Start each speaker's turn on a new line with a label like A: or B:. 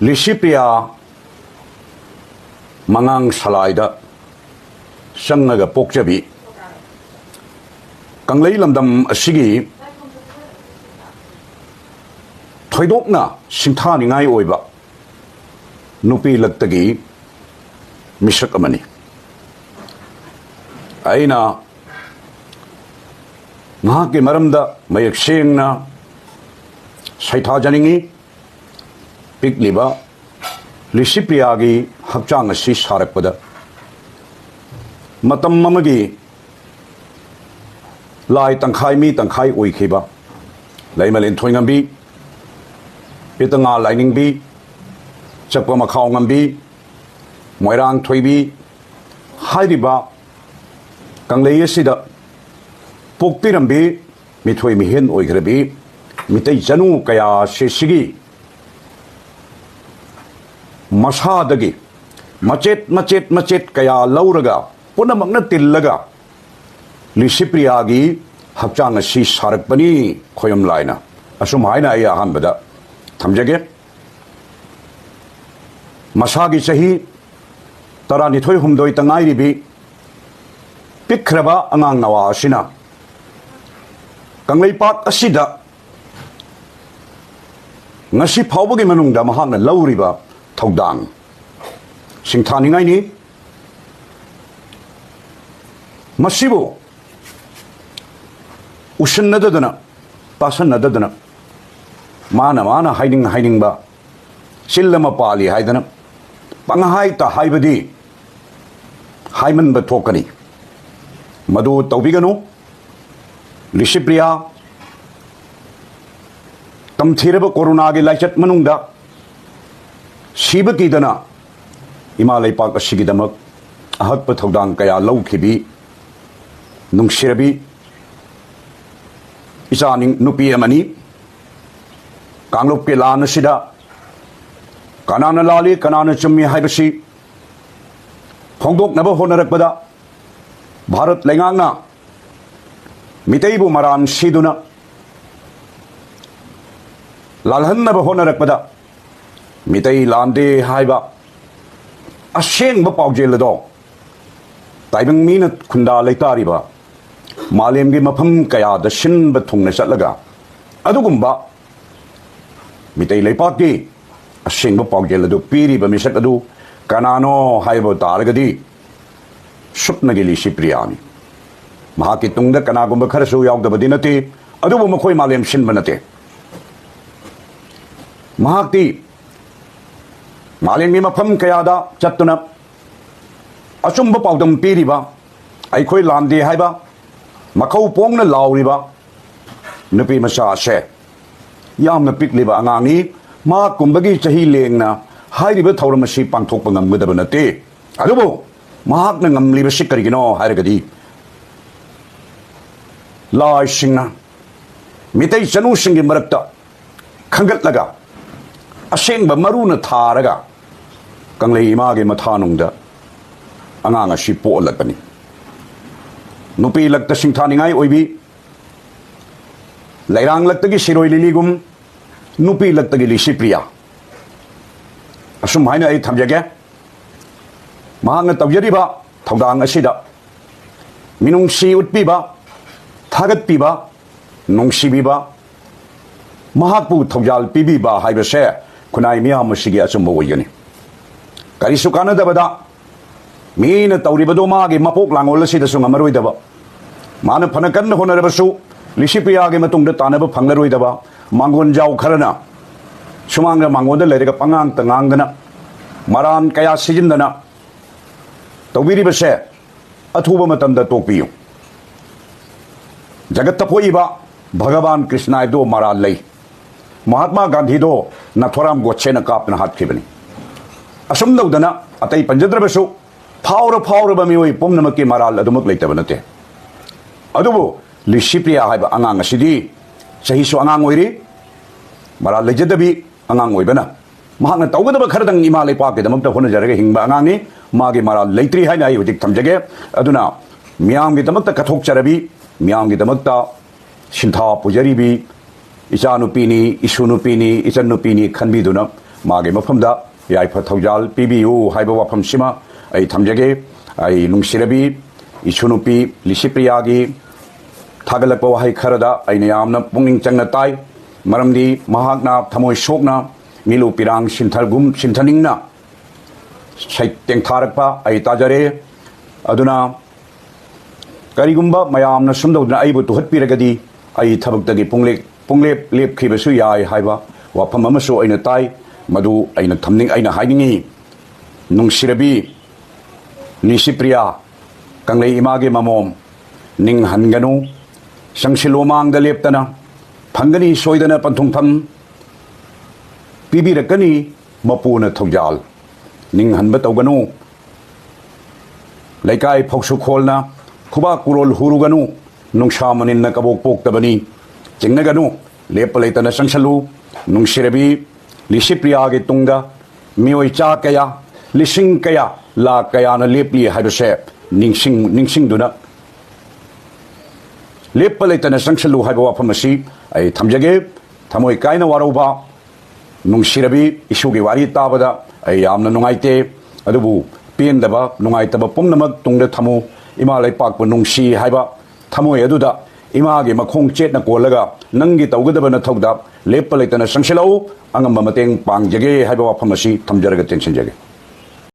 A: 리시프리아 망앙 살아이다 상나가 복잡이 강레이 람담 시기 토이독나 심타니가이 오이바 누피 락다기 미석 아마니 아이나 나하게 마람다 마약 시행나 사이타자닝이 빅리바 리시프리아기 합장 아시 사락보다 마땀 마마기 라이 땅카이 미 땅카이 오이케바 라이말린 토잉암비 피땅아 라이닝비 짝바마 카옹암비 모이랑 토이비 하이리바 강레이시다 복비람비 미토이 미힌 오이그라비 미테이 자누 까야 시시기 마사다기 마쳇 까야 라우라가 पुनमकना तिल्लगा लिसिप्रियागी हक्चांग असी सारकपनी खोयम लाइना असुम हाइना आई अहमबदा थमजगे मसागी सही तरानिथोय हुमदोय तंगाइरिबी पिखरबा अंगांग नवा असिना कंगलैपाक असिदा ngasi phawbagi manungda mahakna lauriba thawdang singthaningaini मसीबो उशन्नददना पासन्नददना माना हाइनिंग बा सिल्लमा पाली हाइदना पंगहाइ ता हाइबदी हाइमन ब थोकनी मदु तौबिगनु लिसिप्रिया तमथिरब कोरोना गे लाइचत मनुंगदा सिबकीदना इमालय पाक असिगिदमक अहत्प थौदांग कया लौखिबी नुंगसिरबी इचानिंग नुपी अमनी कांगलुप के लान सिदा कनाना लाली कनाना चुम्मी हाइबसी फोंदोकनब होनरकपदा भारत लेंगांगना मितैबु मरान सिदुना लालहन्नब होनरकपदा मितै लांदे हाइबा असेंब पाउजेलदो ताइबंग मीन खुंदा लेतारिबा मालेमगी मफम कयाद सिनब थुंगना चलगा अदुगुंबा मितै लेपाकी असेंब पाउजेलदो पीरिबा मिसक अदु कनानो हाइबो तारगदी सुपनगी लिसिप्रियानी महाकी तुंगदा कनागुंबा खरसु यावदबदी नते अदुबु मखोय मालेम सिनब नते महाकी मालेमगी मफम कयादा चत्तुना अचुंब पाउदम पीरिबा अखोय लांदे हाइबा मखौ पोंगना लाउरिबा नुपी मचा से यामना पिकलिबा अंगांगी मा कुंबगी चही लेंगना हाइरिबा थौरमसी पांथोकपा ngambadab nate adubo mahakna ngamliba sikkarigino hairagadi lai singna mitai chanu singi marakta khangatlaga asengba maruna tharaga kanglei image mathanungda angang asi polakani nupi lakta singthaningai oibi lairang laktagi siroi liligum nupi laktagi lisipriya asum haina ai thamjage mahangna tawjariba thawdang asida minungsi utpiba thagatpiba nungsibiba mahakpu thawjal pibiba haibase kunai miyam asigi asum oigani karisu kanadabada मीन तौरीबदो मागे मपोक Langol सिदसु ngamaroidaba माने फनकन होनरबसु लिसिप्रियागे मतुंग तानब फंगलरोइदaba मांगोन जाव खरना सुमांग मांगोन लेरेगा पंगांग तंगांगना मरान कया सिजिंदना तौबिरिबसे अथुब मतंद तोपियु जगत तपोइबा भगवान कृष्णायदो moral लई महात्मा गांधी दो नथोराम गोच्छेन कापना हाथखिबनी असुम दौदना अतै पंजद्रबसु फाउर मियोई पुमनमकी मराल अदुमक लेतब नते अदुबो लिसिप्रिया हाइबा अंगांग असिदी सहीसु अंगांग ओइरी मराल लेजदबी अंगांग ओइबना महांगना तौगदब खरदंग इमा लेपाके दमकता होनजरगे हिंगबा अंगांगनी मागे मराल लेत्रि हाइना आई हुजिक थमजगे अदुना मियामगी दमकता कथोकचरबी मियामगी दमकता सिंथा पुजरीबी इचानुपीनी इसुनुपीनी इचनुपीनी खनबीदुना 마게 머품다 야이퍼 터잘 비비우 하이버 와품시마 아이 탐제게 아이 룽시레비 이추누피 리시프리아기 타글락바 와하이 카라다 아이네 야암나 뽕링 짱나 따이 마람디 마학나 타모이 속나 밀루 피랑 신탈금 신타닝나 땡 타락파 아이 따자레 아두나 까리금바 마야암나 숨도드나 아이부 또 헛비라가디 아이 타박다기 뽕랩 랩키베수 야이 하이바 와팜 아마수 아이나 따이 마두 아이나 탐닝 아이나 하이닝이 농시레비 니시프리아 강레 이마게 마몸 닝 한가누 상실로망다 랩다나 방간이 소이다나 반통팜 비비라까니 마푸나 턱잘 닝 한바 떠가누 레이카이 폭수콜나 쿠바 꾸롤 후루가누 농샤마닌나 까복복다바니 쟁나가누 랩발레이타나 상실루 농시레비 리시프리아게 뚱다 미오이 짜까야 리싱까야 라까야나 랩리 하이버세 닝싱두나 랩발레이타나 상실루 하이버 와파마시 아이 탐자게 타모이 까이나 와로바 농시레비 이슈게 와리 따바다 아이 얌나 농아이테 아두부 삐엔다바 농아이따바 뽐나막 뚱데 타모 이마라이 빡바 농시 하이바 타모이 아두다 이마게 마콩 쳇나 꼴라가 낭기 따우가다바나 타우다 랩발레이타나 상실루 앙암바 마땡 빵자게 하이바 와파마시 탐자라가 땡신자게